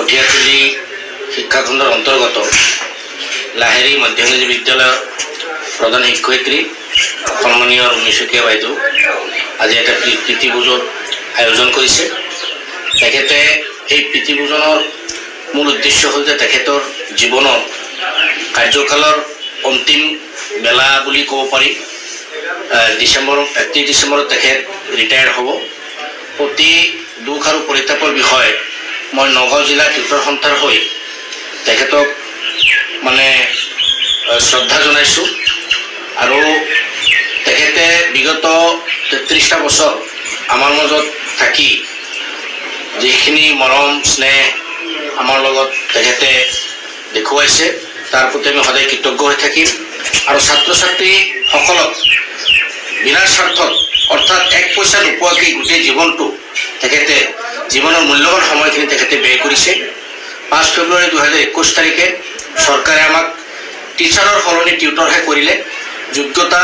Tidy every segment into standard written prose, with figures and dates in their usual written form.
কঠিয়াতলী শিক্ষাখণ্ডৰ অন্তৰ্গত লাহেৰী মধ্য ইংৰাজী বিদ্যালয়ৰ প্ৰধান শিক্ষয়িত্ৰী সন্মানীয় ৰুমি শইকীয়া বাইদেউ আজি এটা প্ৰীতিভোজৰ আয়োজন কৰিছে। তেখেতে এই প্ৰীতিভোজনৰ মূল উদ্দেশ্য হ'ল যে তেখেতৰ জীৱনৰ কাৰ্যকালৰ অন্তিম বেলা বুলি ক'ব পাৰি। 31 ডিচেম্বৰত তেখেত ৰিটায়াৰ হ'ব। অতি দুখ আৰু পৰিতাপৰ বিষয়, মই নগাঁও জিলাৰ টিউটৰ সন্থাৰ হৈ তেখেতক শ্ৰদ্ধা জনাইছোঁ। আৰু তেখেতে বিগত 33টা বছৰ আমাৰ মাজত থাকি যিখিনি মৰম স্নেহ আমাৰ লগত তেখেতে দেখুৱাইছে তাৰ প্ৰতি আমি সদায় কৃতজ্ঞ হৈ থাকিম। আৰু ছাত্ৰ ছাত্ৰীসকলক বিনা স্বাৰ্থত অৰ্থাৎ 1 পইচা নোপোৱাকৈ গোটেই জীৱনটো তেখেতে জীৱনৰ মূল্যৱান সময়খিনি তেখেতে ব্যয় কৰিছে। 5 ফেব্ৰুৱাৰী 2021 তাৰিখে চৰকাৰে আমাক টিচাৰৰ সলনি টিউটৰহে কৰিলে। যোগ্যতা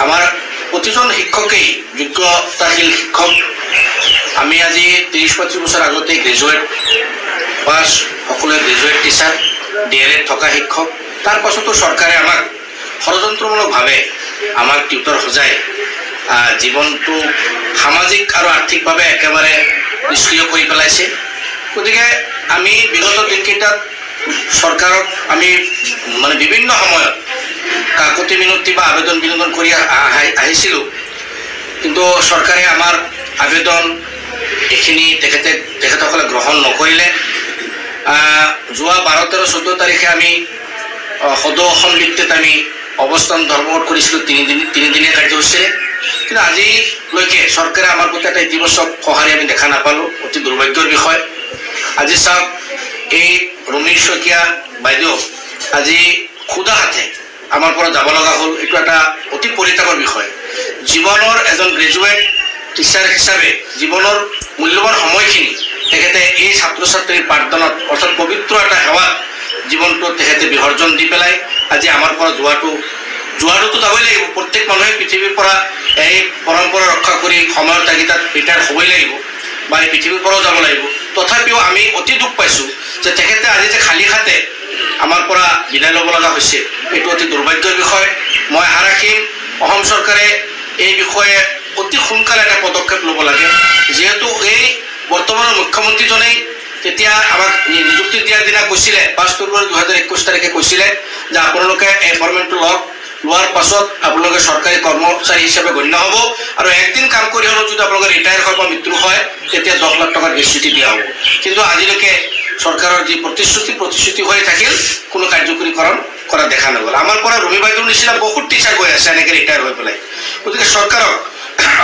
আমাৰ প্ৰতিজন শিক্ষকেই যোগ্যতাশীল শিক্ষক। আমি আজি 30-35 বছৰ আগতে গ্ৰেজুৱেট পাছ, সকলোৱে গ্ৰেজুৱেট টিচাৰ, DLED থকা শিক্ষক। তাৰ পাছতো চৰকাৰে আমাক ষড়যন্ত্ৰমূলকভাৱে আমাক টিউটৰ সজাই জীৱনটো সামাজিক আৰু আৰ্থিকভাৱে একেবাৰে নিষ্ক্ৰিয় কৰি পেলাইছে। গতিকে আমি বিগত দিনকেইটাত চৰকাৰক আমি বিভিন্ন সময়ত কাকতি মিনতি বা আবেদন বিনোদন কৰি আহিছিলোঁ, কিন্তু চৰকাৰে আমাৰ আবেদন এইখিনি তেখেতসকলে গ্ৰহণ নকৰিলে। যোৱা 12-13-14 তাৰিখে আমি সদৌ অসম ভিত্তিত আমি অৱস্থান ধৰ্মঘট কৰিছিলোঁ 3 দিনীয়া কাৰ্যসূচীৰে। কিন্তু আজিলৈকে চৰকাৰে আমাৰ প্ৰতি এটা ইতিবাচক সঁহাৰি আমি দেখা নাপালোঁ, অতি দুৰ্ভাগ্যৰ বিষয়। আজি চাওক, এই ৰুমি শইকীয়া বাইদেউ আজি খুদা হাতে আমাৰ পৰা যাব লগা হ'ল। এইটো এটা অতি পৰিতাপৰ বিষয়। জীৱনৰ এজন গ্ৰেজুৱেট টিচাৰ হিচাপে জীৱনৰ মূল্যৱান সময়খিনি তেখেতে এই ছাত্ৰ ছাত্ৰীৰ পাঠদানত অৰ্থাৎ পবিত্ৰ এটা সেৱাত জীৱনটো তেখেতে বিসৰ্জন দি পেলাই আজি আমাৰ পৰা যোৱাটোতো যাবই লাগিব। প্ৰত্যেক মানুহে পৃথিৱীৰ পৰা এই পৰম্পৰা ৰক্ষা কৰি সময়ৰ তাগিদাত ৰিটায়াৰ হ'বই লাগিব বা এই পৃথিৱীৰ পৰাও যাব লাগিব। তথাপিও আমি অতি দুখ পাইছোঁ যে তেখেতে আজি যে খালী হাতে আমাৰ পৰা বিদায় ল'ব লগা হৈছে, এইটো অতি দুৰ্ভাগ্যৰ বিষয়। মই আশা ৰাখিম অসম চৰকাৰে এই বিষয়ে অতি সোনকালে এটা পদক্ষেপ ল'ব লাগে। যিহেতু এই বৰ্তমানৰ মুখ্যমন্ত্ৰীজনেই তেতিয়া আমাক নিযুক্তি দিয়াৰ দিনা কৈছিলে, 5 ফেব্ৰুৱাৰী 2021 তাৰিখে কৈছিলে যে আপোনালোকে এপইণ্টমেণ্টটো লোৱাৰ পাছত আপোনালোকে চৰকাৰী কৰ্মচাৰী হিচাপে গণ্য হ'ব আৰু একদিন কাম কৰি হ'লেও যদি আপোনালোকে ৰিটায়াৰ হয় বা মৃত্যু হয় তেতিয়া 10 লাখ টকাৰ গ্ৰেচুইটি দিয়া হ'ব। কিন্তু আজিলৈকে চৰকাৰৰ যি প্ৰতিশ্ৰুতি হৈ থাকিল, কোনো কাৰ্যকৰীকৰণ কৰা দেখা নগ'ল। আমাৰ পৰা ৰুমি বাইদেউৰ নিচিনা বহুত টিচাৰ গৈ আছে এনেকৈ ৰিটায়াৰ হৈ পেলাই। গতিকে চৰকাৰক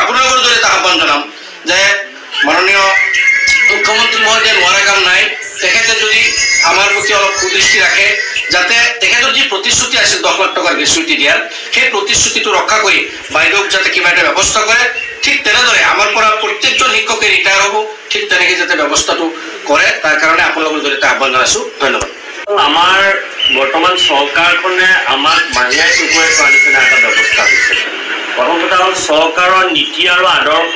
আপোনালোকৰ জৰিয়তে আহ্বান জনাম যে মাননীয় মুখ্যমন্ত্ৰী মহোদয়ে নোৱাৰা কাম নাই, তেখেতে যদি আমাৰ প্ৰতি অলপ সুদৃষ্টি ৰাখে, যাতে তেখেতৰ যি প্ৰতিশ্ৰুতি আছিল 10 লাখ টকাৰ গ্ৰেচুইটি দিয়াৰ, সেই প্ৰতিশ্ৰুতিটো ৰক্ষা কৰি বাইদেউক যাতে কিবা এটা ব্যৱস্থা কৰে। ঠিক তেনেদৰে আমাৰ পৰা প্ৰত্যেকজন শিক্ষকে ৰিটায়াৰ হ'ব, ঠিক তেনেকৈ যাতে ব্যৱস্থাটো কৰে, তাৰ কাৰণে আপোনালোকৰ জৰিয়তে আহ্বান জনাইছোঁ। ধন্যবাদ। আমাৰ বৰ্তমান চৰকাৰখনে আমাক মাহিয়াই চুকুৱাই চোৱা নিচিনা এটা ব্যৱস্থা হৈছে। প্ৰথম কথা হ'ল চৰকাৰৰ নীতি আৰু আদৰ্শ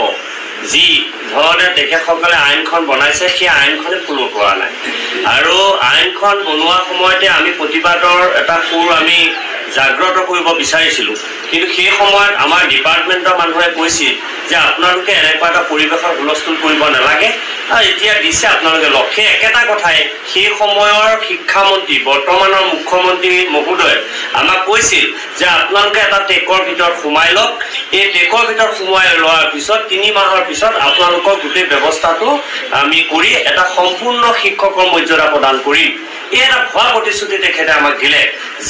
যি ধৰণে তেখেতসকলে আইনখন বনাইছে, সেই আইনখনে ফল' কৰা নাই। আৰু আইনখন বনোৱা সময়তে আমি প্ৰতিবাদৰ এটা সুৰ আমি জাগ্ৰত কৰিব বিচাৰিছিলোঁ, কিন্তু সেই সময়ত আমাৰ ডিপাৰ্টমেণ্টৰ মানুহে কৈছিল যে আপোনালোকে এনেকুৱা এটা পৰিৱেশৰ হুলস্থুল কৰিব নালাগে, আৰু এতিয়া দিছে আপোনালোকে লওক। সেই একেটা কথাই সেই সময়ৰ শিক্ষামন্ত্ৰী বৰ্তমানৰ মুখ্যমন্ত্ৰী মহোদয়ে আমাক কৈছিল যে আপোনালোকে এটা টেকৰ ভিতৰত সোমাই লওক। এই টেকৰ ভিতৰত সোমাই লোৱাৰ পিছত 3 মাহৰ পিছত আপোনালোকৰ গোটেই ব্যৱস্থাটো আমি কৰি এটা সম্পূৰ্ণ শিক্ষকৰ মৰ্যাদা প্ৰদান কৰিম। এই এটা ভুৱা প্ৰতিশ্ৰুতি তেখেতে আমাক দিলে,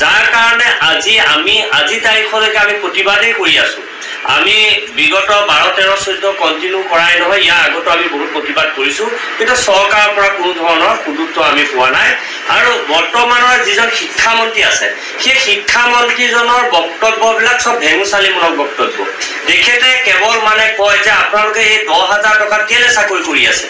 যাৰ কাৰণে আজি তাৰিখলৈকে আমি প্ৰতিবাদেই কৰি আছোঁ। আমি বিগত 12-13-14 কণ্টিনিউ কৰাই নহয়, ইয়াৰ আগতো আমি বহুত প্ৰতিবাদ কৰিছোঁ, কিন্তু চৰকাৰৰ পৰা কোনো ধৰণৰ সুযোগটো আমি পোৱা নাই। আৰু বৰ্তমানৰ যিজন শিক্ষামন্ত্ৰী আছে, সেই শিক্ষামন্ত্ৰীজনৰ বক্তব্যবিলাক চব ভেঙুচালিমূলক বক্তব্য। তেখেতে কেৱল কয় যে আপোনালোকে এই 10,000 টকাত কেলৈ চাকৰি কৰি আছে,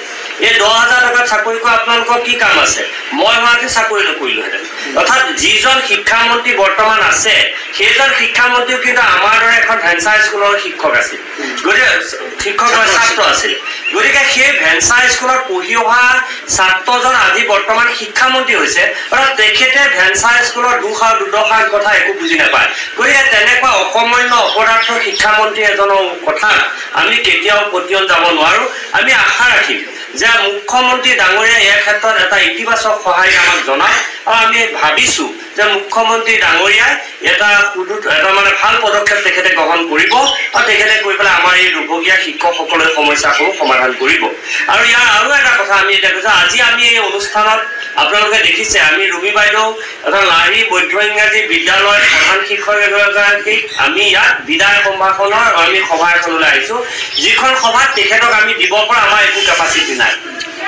এই 10,000 টকাৰ চাকৰি কৰা আপোনালোকৰ কি কাম আছে মই হোৱাকে চাকৰি নকৰিলোহেঁতেন অৰ্থাৎ যিজন শিক্ষামন্ত্ৰী বৰ্তমান আছে সেইজন শিক্ষামন্ত্ৰীও কিন্তু আমাৰ দৰে এখন ভেঞ্চাৰ স্কুলৰ শিক্ষক আছিল গতিকে শিক্ষকৰ ছাত্ৰ আছিল গতিকে সেই ভেঞ্চাৰ স্কুলত পঢ়ি অহা ছাত্ৰজন আজি বৰ্তমান শিক্ষামন্ত্ৰী হৈছে অৰ্থাৎ তেখেতে ভেঞ্চাৰ স্কুলৰ দুৰ্দশাৰ কথা একো বুজি নাপায় গতিকে তেনেকুৱা অকমান্য অপদাৰ্থ শিক্ষামন্ত্ৰী এজনৰ কথা আমি কেতিয়াও পতিয়ন যাব নোৱাৰো আমি আশা ৰাখিম যে মুখ্যমন্ত্ৰী ডাঙৰীয়া এই ক্ষেত্ৰত এটা ইতিবাচক সহায় আমাক জনায় আৰু আমি ভাবিছো যে মুখ্যমন্ত্ৰী ডাঙৰীয়াই এটা মানে ভাল পদক্ষেপ তেখেতে গ্ৰহণ কৰিব আৰু তেখেতে কৈ পেলাই আমাৰ এই দুৰ্ভগীয়া শিক্ষকসকলৰ সমস্যাসমূহ সমাধান কৰিব আৰু ইয়াৰ আৰু এটা কথা আমি এতিয়া কৈছো আজি আমি এই অনুষ্ঠানত আপোনালোকে দেখিছে আমি ৰুমি বাইদেউ এটা লাহি বৈদ্য ইংৰাজী বিদ্যালয়ৰ প্ৰধান শিক্ষক এগৰাকীক আমি ইয়াত বিদায় সম্ভাষণৰ আমি সভা এখনলৈ আহিছো যিখন সভাত তেখেতক আমি দিব পৰা আমাৰ একো কেপাচিটি নাই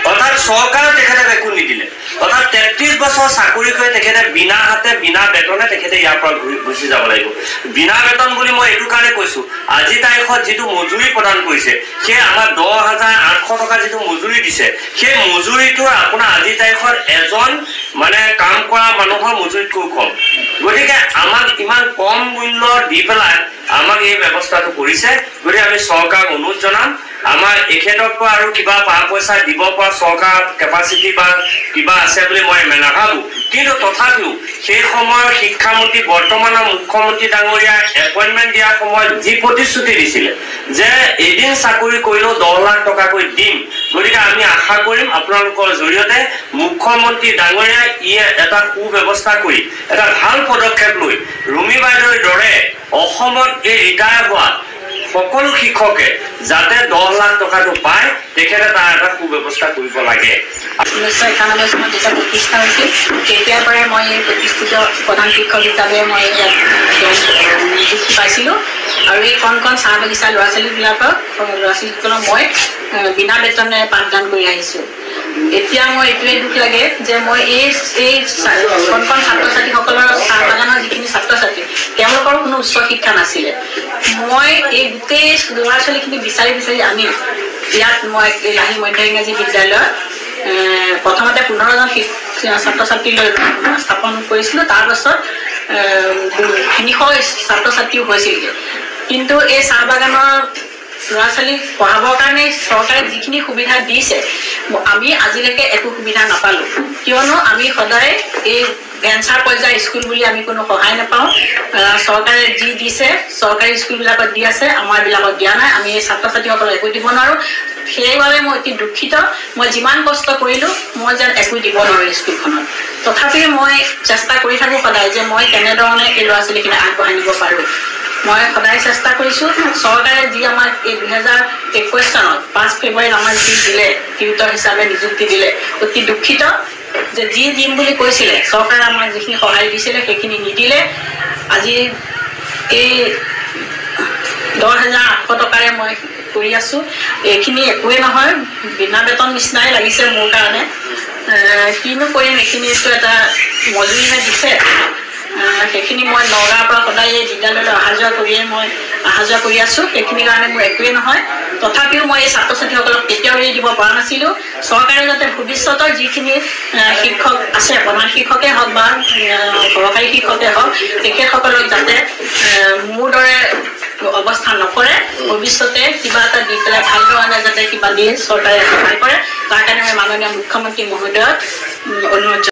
অৰ্থাৎ চৰকাৰে তেখেতক একো নিদিলে অৰ্থাৎ 33 বছৰ চাকৰি কৰি তেখেতে বিনা হাতে বিনা বেতনে তেখেতে ইয়াৰ পৰা গুচি যাব লাগিব বিনা বেতন বুলি মই এইটো কাৰণে কৈছো আজি তাৰিখত যিটো মজুৰি প্ৰদান কৰিছে সেই আমাৰ 10,800 টকা যিটো মজুৰি দিছে সেই মজুৰিটো আপোনাৰ আজি তাৰিখত এজন মানে কাম কৰা মানুহৰ মজুৰিতকৈ কম গতিকে আমাক ইমান কম মূল্য দি পেলাই আমাক এই ব্যৱস্থাটো কৰিছে গতিকে আমি চৰকাৰক অনুৰোধ জনাম আমাৰ এখেতক আৰু কিবা পইচা দিব পৰা চৰকাৰ কেপাচিটি বা কিবা আছে বুলি মই নাভাবো কিন্তু তথাপিও সেই সময়ৰ শিক্ষামন্ত্ৰী বৰ্তমানৰ মুখ্যমন্ত্ৰী ডাঙৰীয়া এপইণ্টমেণ্ট দিয়াৰ সময়ত যি প্ৰতিশ্ৰুতি দিছিলে যে এদিন চাকৰি কৰিলেও 10 লাখ টকাকৈ দিম গতিকে আমি আশা কৰিম আপোনালোকৰ জৰিয়তে মুখ্যমন্ত্ৰী ডাঙৰীয়াই এটা সুব্যৱস্থা কৰি এটা ভাল পদক্ষেপ লৈ ৰুমি বাইদেউৰ দৰে অসমত এই ৰিটায়াৰ হোৱা সকলো শিক্ষকে যাতে 10 লাখ টকাটো পায় তেখেতে তাৰ এটা সুব্যৱস্থা কৰিব লাগে 1991 চনত যেতিয়া প্ৰতিষ্ঠা হৈছিল তেতিয়াৰ পৰাই মই এই প্ৰতিষ্ঠিত প্ৰধান শিক্ষক হিচাপে মই নিযুক্তি পাইছিলোঁ আৰু এই কণ চাহ বাগিচা ল'ৰা ছোৱালীসকলক মই বিনা বেতনে পাঠদান কৰি আহিছোঁ এতিয়া মই এইটোৱে দুখ লাগে যে মই এই কণ ছাত্ৰ ছাত্ৰীসকলৰ চাহ বাগানৰ যিখিনি ছাত্ৰ ছাত্ৰী তেওঁলোকৰ কোনো উচ্চ শিক্ষা নাছিলে মই এই গোটেই ল'ৰা ছোৱালীখিনি বিচাৰি আনি ইয়াত মই লাহি মধ্য ইংৰাজী বিদ্যালয়ত প্ৰথমতে 15জন ছাত্ৰ ছাত্ৰীলৈ স্থাপন কৰিছিলোঁ তাৰপাছত 300 ছাত্ৰ ছাত্ৰীও হৈছিলগৈ কিন্তু এই চাহ বাগানৰ ল'ৰা ছোৱালীক পঢ়াবৰ কাৰণে চৰকাৰে যিখিনি সুবিধা দিছে আমি আজিলৈকে একো সুবিধা নাপালোঁ কিয়নো আমি সদায় এই ভেঞ্চাৰ পৰ্যায়ৰ স্কুল বুলি আমি কোনো সহায় নাপাওঁ চৰকাৰে যি দিছে চৰকাৰী স্কুলবিলাকত দি আছে আমাৰবিলাকত দিয়া নাই আমি এই ছাত্ৰ ছাত্ৰীসকলক একো দিব নোৱাৰোঁ সেইবাবে মই অতি দুখিত মই যিমান কষ্ট কৰিলোঁ মই যেন একো দিব নোৱাৰোঁ স্কুলখনত তথাপিও মই চেষ্টা কৰি থাকোঁ সদায় যে মই কেনেধৰণে এই ল'ৰা ছোৱালীখিনি আগবঢ়াই নিব পাৰোঁ মই সদায় চেষ্টা কৰিছোঁ চৰকাৰে যি আমাক এই 2021 চনত 5 ফেব্ৰুৱাৰীত আমাক যি দিলে টিউটৰ হিচাপে নিযুক্তি দিলে অতি দুখিত যে যি দিম বুলি কৈছিলে চৰকাৰে আমাক যিখিনি সহায় দিছিলে সেইখিনি নিদিলে আজি এই 10,800 টকাৰে মই কৰি আছোঁ এইখিনি একোৱে নহয় বিনা বেতন নিচিনাই লাগিছে মোৰ কাৰণে কিনো কৰিম এইখিনিতো এটা মজুৰিহে দিছে সেইখিনি মই নগাঁৱৰ পৰা সদায় এই বিদ্যালয়লৈ অহা যোৱা কৰি আছোঁ সেইখিনিৰ কাৰণে মোৰ একোৱেই নহয় তথাপিও মই এই ছাত্ৰ ছাত্ৰীসকলক কেতিয়াও এৰি দিব পৰা নাছিলোঁ চৰকাৰে যাতে ভৱিষ্যতৰ যিখিনি শিক্ষক আছে প্ৰধান শিক্ষকেই হওক বা সহকাৰী শিক্ষকেই হওক তেখেতসকলক যাতে মোৰ দৰে অৱস্থা নকৰে ভৱিষ্যতে কিবা এটা দি পেলাই ভাল ধৰণে যাতে কিবা দিয়ে চৰকাৰে সহায় কৰে তাৰ কাৰণে মই মাননীয় মুখ্যমন্ত্ৰী মহোদয়ক অনুৰোধ